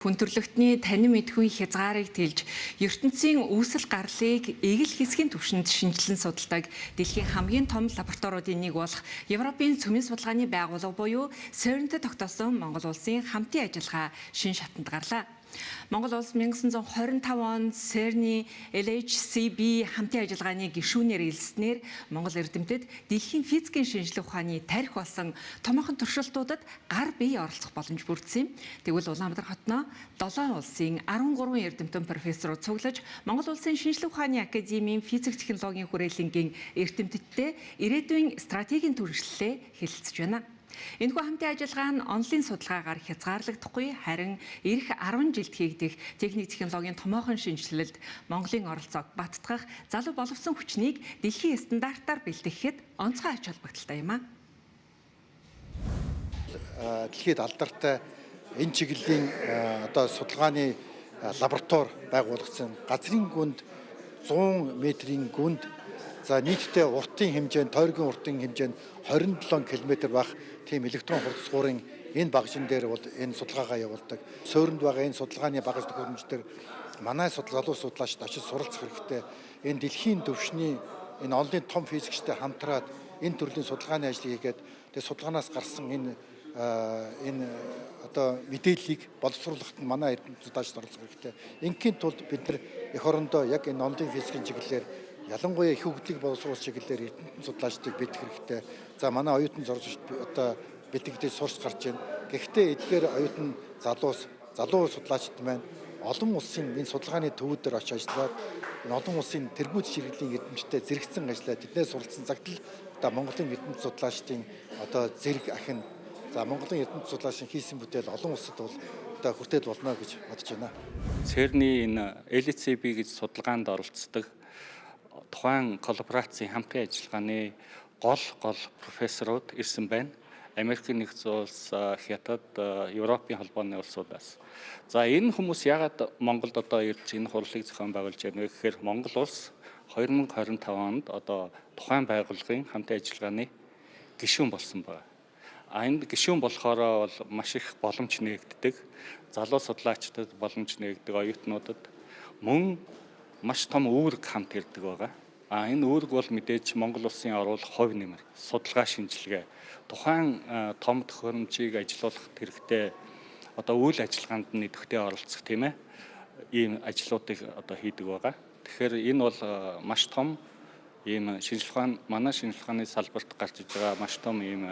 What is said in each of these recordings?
Хүн төрөлхтний танин мэдгүй хязгаарыг тэлж, ертөнцийн үүсэл гарлыг эгэл хэсгийн түвшинд шинжилэн судалдаг дэлхийн хамгийн том лабораториудын нэг болох Европын цөмийн судалгааны байгууллага буюу CERN-д тогтоосон Монгол улсын хамтын ажиллагаа шинэ шатанд гарлаа. Монгол улс 1925 онд CERN-ийн LHCb хамтын ажиллагааны гишүүнээр элснээр Монгол эрдэмтэд дэлхийн физикийн шинжилгээ ухааны тарих болсон томоохон туршилтуудад гар бие оролцох боломж бүрдсэн юм. Тэгвэл Улаанбаатар хотноо 7 улсын 13 эрдэмтэн профессорууд цуглаж Монгол улсын шинжилгээ ухааны академийн физик технологийн хүрээлэнгийн эрдэмтдтэй ирээдүйн стратегийн түвшинлээ хэлэлцэж байна. Энэхүү хамтын ажиллагаа нь онлын судалгаагаар хязгаарлагдахгүй, харин эх 10 жилд хийгдэх техник технологийн томоохон шинжилэлд Монголын оролцоог баттгах залуу боловсон хүчнийг дэлхийн стандартаар бэлтгэхэд онцгой ач холбогдолтой юм а. Дэлхийд алдартай энэ чиглэлийн судалгааны лаборатори байгуулагдсан. Газрын гүнд 100 метрийн гүнд нийтдээ уртын хэмжээнд, тойргийн уртын хэмжээнд 27 км байх тийм электрон хурцлуурын энэ багшин дээр бол энэ судалгаагаа явуулдаг. CERN-д байгаа энэ судалгааны багаж төхөөрөмждөр манай залуу судлаачид очиж суралцах хэрэгтэй. Энэ дэлхийн түвшний энэ онлын том физикчтэй хамтраад энэ төрлийн судалгааны ажлыг хийгээд тэгээд судалгаанаас гарсан энэ мэдээллийг боловсруулахад манай эрдэмтэн судлаачид оролцох хэрэгтэй. Ингийн тулд бид нар эх орондоо яг энэ онлын физикийн чиглэлээр ялангуяа их хөгжлийг боловсруулах чиглэлээр эрдэмтэн судлаачдыг бэлдэх хэрэгтэй. За манай оюутан зорилгочд бэлтгэдэж сурч гарч байна. Гэхдээ эдгээр оюутан залуу судлаачид маань олон улсын энэ судалгааны төвүүд дээр очиж ажиллаад энэ олон улсын тэргүүт чиглэлийн эрдэмтдтэй зэрэгцэн ажиллаад тэднээс суралцсан цагт л Монголын эрдэмтэн судлаачдын зэрэг ахин Монголын эрдэмтэн судлаачдын хийсэн бүтээл олон улсад бол хүртэл болно гэж бодож байна. CERN-ийн энэ LHCb гэж судалгаанд оролцдог тухайн коллаборацийн хамтын ажиллагааны гол профессорууд ирсэн байна. Америкийн нэгдсэн улс, Хятад, Европын холбооны улсуудаас. За энэ хүмүүс яагаад Монголд ирж энэ хурлыг зохион байгуулж байна вэ гэхээр Монгол улс 2025 онд тухайн байгууллагын хамтын ажиллагааны гишүүн болсон байна. Энэ гишүүн болохоор бол маш их боломж нээгддэг. Залуу судлаачдад боломж нээгдэг, оюутнуудад мөн маш том үүрэг хамт ирдэг байгаа. Энэ үүрэг бол мэдээж Монгол улсын оруулах хувь нэмэр, судалгаа шинжилгээ, тухайн том төхөөрөмжийг ажилуулах хэрэгтэй үйл ажиллагаанд нь идэвхтэй оролцох тийм ээ. Ийм ажлуудыг хийдэг байгаа. Тэгэхээр энэ бол маш том ийм манай шинжилгээ ухааны салбарт гарч иж байгаа маш том ийм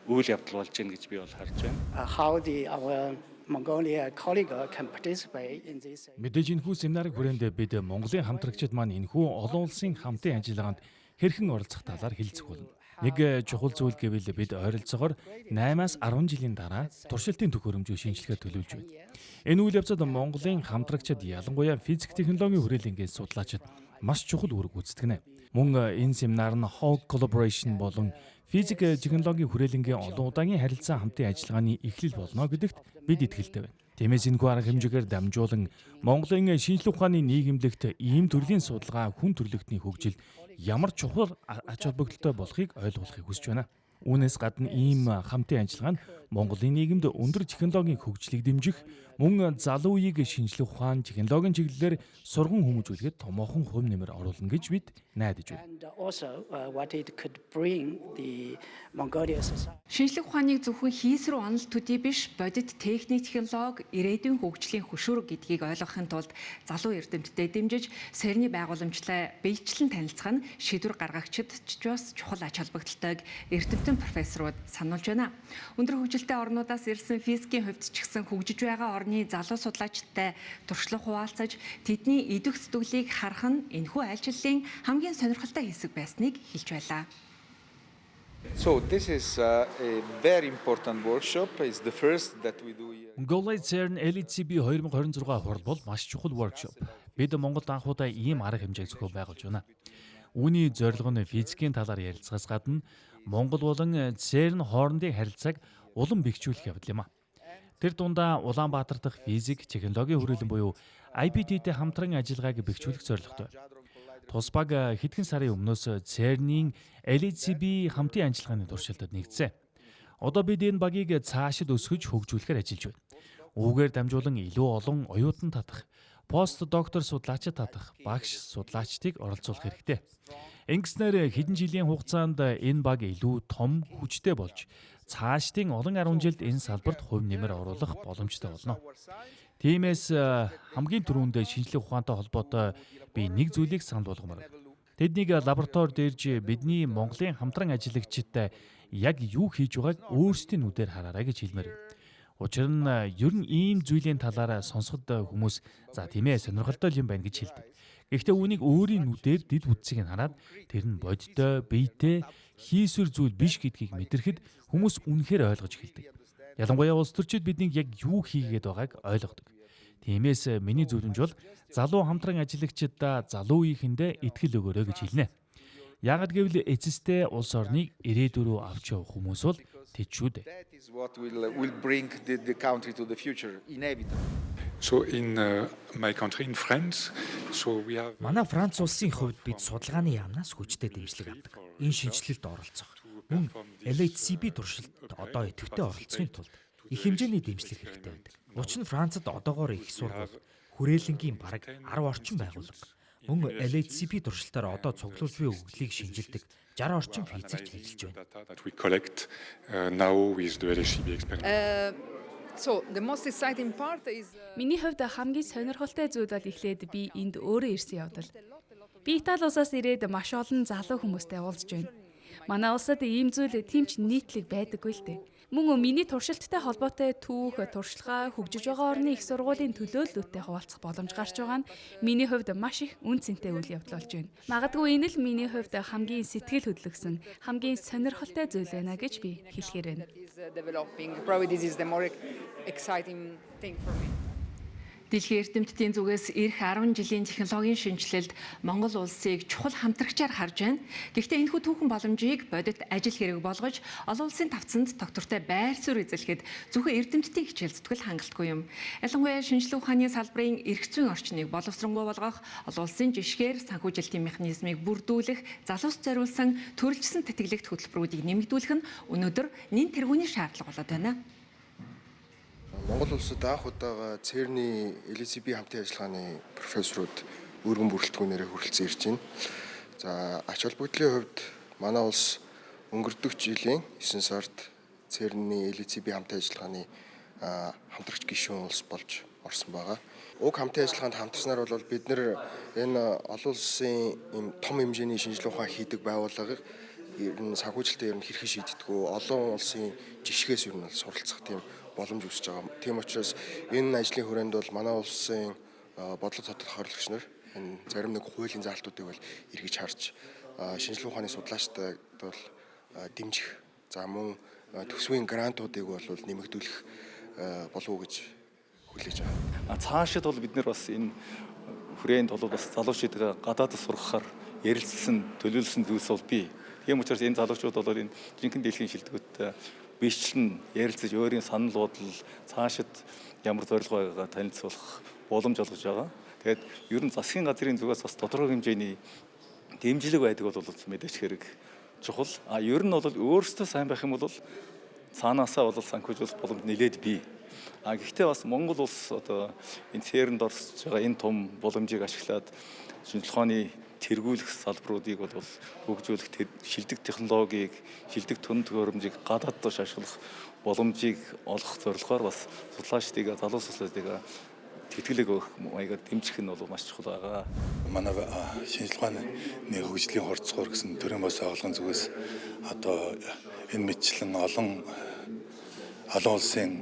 үйл явдал болж байна гэж би бол харж байна. Mongolia colleague can participate in this. Мэдээж энэхүү семинарын хүрээнд бид Монголын хамтрагчид маань энэхүү олон улсын хамтын ажиллагаанд хэрхэн оролцох талаар хэлцэх болно. Нэг чухал зүйл гэвэл бид ойролцоогоор 8-аас 10 жилийн дараа туршилтын төхөөрөмжийг шинжилгээ төлөвлөж байна. Энэ үйл явцад Монголын хамтрагчид ялангуяа физик технологийн хүрээлэнгийн судлаачид маш чухал үүрэг гүйцэтгэнэ. Мөн энэ семинар нь Hawk Collaboration болон физик технологийн хүрээлэнгийн олон удаагийн харилцаа хамтын ажиллагааны эхлэл болно гэдэгт бид итгэлтэй байна. Тиймээс энэхүү арга хэмжээгээр дамжуулан Монголын шинжилгээ ухааны нийгэмлэгт ийм төрлийн судалгаа хүн төрөлхтний хөгжилд ямар чухал ач холбогдолтой болохыг ойлгуулахыг хүсэж байна. Үүнээс гадна ийм хамтын ажиллагаа нь Монголын нийгэмд өндөр технологийн хөгжлийг дэмжих, мөн залуу үеийг шинжилгээ ухааны технологийн чиглэлээр сурган хүмүүжүүлэхэд томоохон хувь нэмэр оруулна гэж бид найдаж байна. Шинжилгээ ухааныг зөвхөн хийс рүү онол төдий биш, бодит техник технологи, ирээдүйн хөгжлийн хөшүүрэг гэдгийг ойлгохын тулд залуу эрдэмтдэд дэмжиж CERN-ийн байгууламжлалаа биечлэн танилцах нь шийдвэр гаргагчид ч бас чухал ач холбогдолтойг эрдэмтэн профессорууд сануулж байна. Өндөр хөгжилтэй орнуудаас ирсэн физикийн хувьд ч гэсэн хөгжиж байгаа орны залуу судлаачдтай туршлага хуваалцаж тэдний идэх зүтгэлийг харах нь энэхүү айлчлалын хамгийн сонирхолтой хэсэг байсныг хэлж байлаа. So this is a very important workshop. It's the first that we do here. Mongolia CERN LHCb 2026 хурал бол маш чухал workshop. Бид Монголд анхудаа ийм арга хэмжээг зохион байгуулж байна. Үүний зорилго нь физикийн талаар ярилцахаас гадна Монгол болон CERN хоорондын харилцааг улам бэхжүүлэх явдал юм а. Тэр дундаа Улаанбаатар дахь физик технологийн хүрээлэн буюу IPT-тэй хамтран ажиллагааг бэхжүүлэх зорилготой. Тус баг хэдхэн сарын өмнөөс CERN-ийн LHCb хамтын ажиллагааны туршилтад нэгдсэн. Одоо бид энэ багийг цаашид өсгөж хөгжүүлэхээр ажиллаж байна. Үүгээр дамжуулан илүү олон оюутан татах, пост доктор судлаачид татах, багш судлаачдыг оролцуулах хэрэгтэй. Ингэснээр хэдэн жилийн хугацаанд энэ баг илүү том хүчтэй болж цаашдын олон 10 жилд энэ салбарт хувь нэмэр оруулах боломжтой болно. Тиймээс хамгийн түрүүнд шинжлэх ухаантай холбоотой би нэг зүйлийг санал болгомоор байна. Тэднийг лаборатори дээрж бидний Монголын хамтран ажиллагчид яг юу хийж байгааг өөрсдийн нүдээр хараарай гэж хэлмээр. Учир нь ер нь ийм зүйлийн талаараа сонсоход хүмүүс за тийм ээ сонирхолтой юм байна гэж хэлдэг. Гэхдээ үүнийг өөрийн нүдээр дид үтсийг нь хараад тэр нь бодтой, биетэй, хийсвэр зүйл биш гэдгийг мэдэрхэд хүмүүс үнэхээр ойлгож эхэлдэг. Ялангуяа улс төрчид биднийг яг юу хийгээд байгааг ойлгодог. Тиймээс миний зөвлөмж бол залуу хамтран ажиллагчдаа залуу үеийнхэндээ итгэл өгөөрэй гэж хэлнэ. Яагад гэвэл эцэстээ улс орныг ирээдүрөө авч явах хүмүүс бол тэд шүү дээ. That is what will bring the country to the future, inevitable. So in my country in France, so we have Манай Франц улсын хувьд бид судалгааны яамнаас хүчтэй дэмжлэг авдаг. Энэ шинжилэлд оролцох. Мөн LHCb туршилт одоо идэвхтэй оролцохын тулд их хэмжээний дэмжлэг хэрэгтэй байдаг. Учир нь Францад одоогоор их сургууль, хүрээлэнгийн бараг 10 орчим байгууллага мөн LHCb туршилтаар одоо цуглуул бие өгөгдлийг шинжилдэг 60 орчим физикч ажиллаж байна. data that we collect now with the LHCb experiment. So the most exciting part is Миний хувьд хамгийн сонирхолтой зүйл бол эхлээд би энд өөрөө ирсэн явдал. Би Итали улсаас ирээд маш олон залуу хүмүүстэй уулзж байна. Манай улсад ийм зүйл тэмч нийтлэг байдаггүй л дээ. Мөн миний туршилттай холбоотой түүх, туршлагаа хөгжиж байгаа орны их сургуулийн төлөөллөттэй хуваалцах боломж гарч байгаа нь миний хувьд маш их үн цэнтэй үйл явдал болж байна. Магадгүй энэ л миний хувьд хамгийн сэтгэл хөдлөсөн, хамгийн сонирхолтой зүйл байна гэж би хэлэхээр байна. is developing. Probably this is the more exciting thing for me. Дэлхийн эрдэмтдийн зүгээс эх 10 жилийн технологийн шинжилэлд Монгол улсыг чухал хамтрагчаар харж байна. Гэхдээ энэхүү түүхэн боломжийг бодит ажил хэрэг болгож олон улсын тавцанд доктортой байр суурь эзлэхэд зөвхөн эрдэмтдийн хичээл зүтгэл хангалтгүй юм. Ялангуяа шинжилгээ ухааны салбарын эрх зүйн орчныг боловсронгуй болгох, олон улсын жишгээр санхүүжилтийн механизмыг бүрдүүлэх, залуус зориулсан төрөлжсөн тэтгэлэгт хөтөлбөрүүдийг нэмэгдүүлэх нь өнөөдөр нэн тэргүүний шаардлага болоод байна. Монгол улсад анх удаага ЦЕРН-ийн LHCb хамтын ажиллагааны профессорууд өргөн бүрэлдэхүүнээрээ хүрэлцэн ирж байна. За ач холбогдлын хувьд манай улс өнгөрдөг жилийн 9 сард ЦЕРН-ийн LHCb хамтын ажиллагааны хамтрагч гишүүн улс болж орсон байгаа. Уг хамтын ажиллагаанд хамтарснаар бол бид нэр энэ олон улсын ийм том хэмжээний шинжилгээ ухаан хийдэг байгууллагыг ер нь санхүүжилтээр ер нь хэрхэн шийддэггүй олон улсын жишгээс ер нь суралцах тийм боломж үүсэж байгаа. Тийм учраас энэ ажлын хүрээнд бол манай улсын бодлого тодорхой хоригч нар энэ зарим нэг хуулийн заалтуудыг бол эргэж харж шинжилгээ ухааны судлаачтай бол дэмжих. За мөн төсвийн грантуудыг бол нэмэгдүүлэх болов уу гэж хүлээж байгаа. Цаашид бол бид нар бас энэ хүрээнд бол бас залуучуудаа гадаадд сургахаар ярилцсан, төлөвлөсөн зүйлс бол бий. Тийм учраас энэ залуучууд бол энэ жинхэнэ дэлхийн шилдэгүүдтэй бичлэн ярилцаж өөрийн санал бодол цаашид ямар зорилго байгаагаа танилцуулах боломж олгож байгаа. Тэгээд ер нь засгийн газрын зүгээс бас тодорхой хэмжээний дэмжлэг байдаг бол мэдээж хэрэг чухал. Ер нь бол өөрөөсөө сайн байх юм бол цаанаасаа бол санхүүжүүлэх боломж нэлээд бий. Гэхдээ бас Монгол улс одоо энэ ЦЕРН-д орсож байгаа энэ том боломжийг ашиглаад шинжилгээ ухааны тэргүүлэх салбаруудыг бол хөгжүүлэх, шилдэг технологиг, шилдэг түн төхөөрөмжийг гадаад дош ашиглах боломжийг олох зорилгоор бас судлаачдыг, залуу судлаачдыг тэтгэлэг өгөх маягаар дэмжих нь бол маш чухал байгаа. Манай шинжилгээ ухааны хөгжлийн хорцгоор гэсэн төрийн бос байгууллагын зүгээс одоо энэ мэтчлэн олон улсын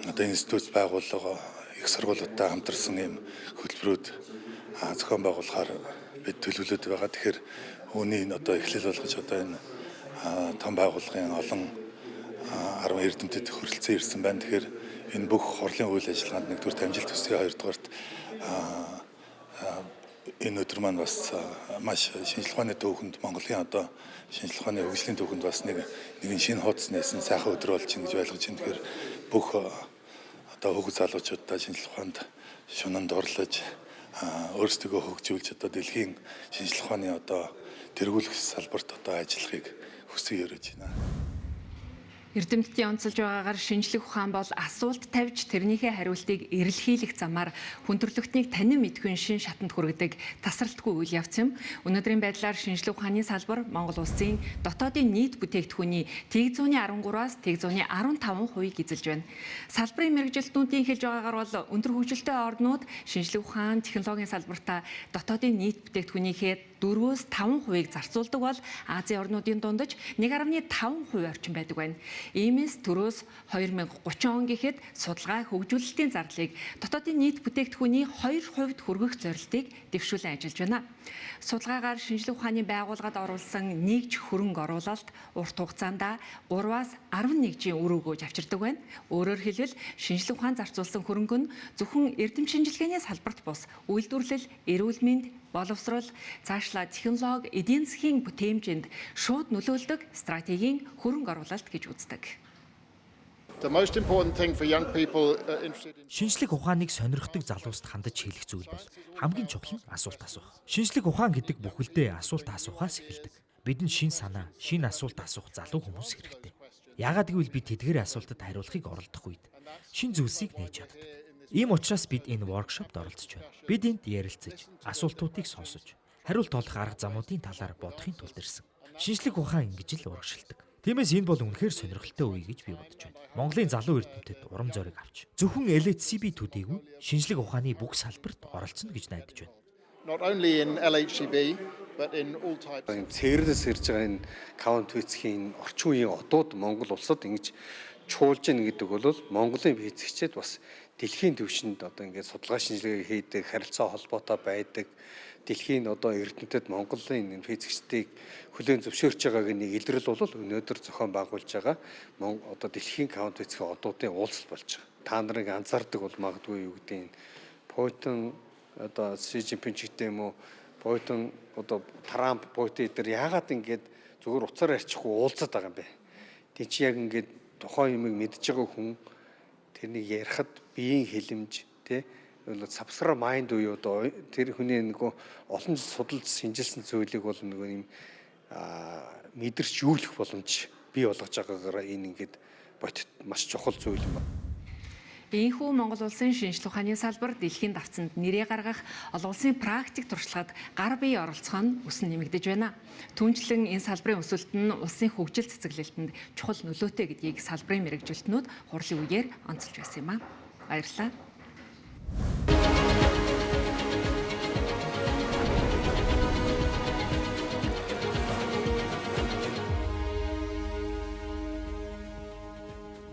одоо институт байгууллага их сургуулиудтай хамтарсан ийм хөтөлбөрүүд зохион байгуулахаар бид төлөвлөд байгаа. Тэгэхээр үүний одоо эхлэл болгож одоо энэ том байгууллагын олон 10 эрдэмтэд хүрэлцэн ирсэн байна. Тэгэхээр энэ бүх хурлын үйл ажиллагаанд нэгдүгээр амжилт хүсье, хоёрдугаарт энэ өдөр маань бас маш шинжилгээ ухааны төвхөнд Монголын одоо шинжилгээ ухааны хөгжлийн төвхөнд бас нэгэн шинэ хуудас нээсэн сайхан өдөр болж байна гэж ойлгож байна. Тэгэхээр бүх одоо хөгж залуучуудаа шинжилгээ ухаанд шунанд орлож өөрсдөө хөгжүүлж одоо дэлхийн шинжилгээ ухааны одоо тэргүүлэх салбарт одоо ажиллахыг хүсье өрөөж байна. Эрдэмтдийн онцолж байгаагаар шинжлэх ухаан бол асуулт тавьж тэрнийхээ хариултыг эрэлхийлэх замаар хүн төрөлхтнийг танин мэдгүй шин шатанд хүргэдэг тасралтгүй үйл явц юм. Өнөөдрийн байдлаар шинжлэх ухааны салбар Монгол улсын дотоодын нийт бүтээгдэхүүний 113-аас 115%-ийг эзэлж байна. Салбарын мэргэжилтнүүдийн хэлж байгаагаар бол өндөр хөгжилтэй орнууд шинжлэх ухаан, технологийн салбартаа дотоодын нийт бүтээгдэхүүнийхээ 4-5%-ийг зарцуулдаг бол Азийн орнуудын дундаж 1.5% орчим байдаг байна. Иймээс төрөөс 2030 он гэхэд судалгаа хөгжүүлэлтийн зарлыг дотоодын нийт бүтээгдэхүүний 2% хүргэх зорилтыг дэвшүүлэн ажиллаж байна. Судалгаагаар шинжлэх ухааны байгууллагад оруулсан нэгж хөрөнгө оруулалт урт хугацаанд 3-аас 11-ийн үр өгөөж авчирдаг байна. Өөрөөр хэлбэл шинжлэх ухаан зарцуулсан хөрөнгө нь зөвхөн эрдэм шинжилгээний салбарт бус үйлдвэрлэл, эрүүл мэнд, боловсрол, цаашлаа технологи, эдийн засгийн бүтээмжинд шууд нөлөөлдөг стратегийн хөрөнгө оруулалт гэж үздэг. Шинжлэх ухааныг сонирхдаг залууст хандаж хэлэх зүйл бол хамгийн чухал нь асуулт асуух. Шинжлэх ухаан гэдэг бүхэлдээ асуулт асуухаас эхэлдэг. Бидэнд шин санаа, шин асуулт асуух залуу хүмүүс хэрэгтэй. Яагаад гэвэл бид тэдгээр асуултад хариулахыг оролдох үед шин зүйлсийг нээж чаддаг. Ийм учраас бид энэ воркшопт оролцож байна. Бид энд ярилцаж, асуултуудыг сонсож, хариулт олох арга замуудын талаар бодохын тулд ирсэн. Шинжлэх ухаан ингэж л урагшилдаг. Тиймээс энэ бол үнэхээр сонирхолтой үе гэж би бодож байна. Монголын залуу эрдэмтэд урам зориг авч зөвхөн LHCb төдийгүй шинжлэх ухааны бүх салбарт оролцоно гэж найдаж байна. Not only in LHCb but in all types. Цэрлээс ирж байгаа энэ каунт физикийн орчин үеийн одууд Монгол улсад ингэж чуулж ийн гэдэг бол Монголын физикчид бас дэлхийн түвшинд одоо ингээд судалгаа шинжилгээ хийдэг, харилцаа холбоотой байдаг. Дэлхийн одоо эрдэмтэд Монголын энэ физикчдийг хүлээн зөвшөөрч байгааг нэг илрэл бол өнөөдөр зохион байгуулж байгаа одоо дэлхийн каунт физикийн одуудын уулзалт болж байгаа. Та нарыг анзаардаг бол магадгүй юу гэдэг энэ Путин одоо Си Жинпин ч гэдэг юм уу, Путин одоо Трамп, Путин дээр яагаад ингээд зүгээр уцаар арчихгүй уулзаад байгаа юм бэ? Тэг чи яг ингээд тухайн юмыг мэдж байгаа хүн тэрнийг ярихад биеийн хилэмж тий сабскрайб майнд уу одоо тэр хүний нөгөө олон жил судалж шинжилсэн зүйлийг бол нөгөө юм мэдэрч юулах боломж бий болгож байгаагаар энэ ингээд бодит маш чухал зүйл юм байна. Ийхүү Монгол улсын шинжлэх ухааны салбар дэлхийн давцанд нэрээ гаргах олон улсын практик туршлагад гар бие оролцох нь өсөн нэмэгдэж байна. Түүнчлэн энэ салбарын өсөлт нь улсын хөгжил цэцэглэлтэнд чухал нөлөөтэй гэдгийг салбарын мэргэжилтнүүд хурлын үеэр онцолж байсан юм а. Баярлалаа.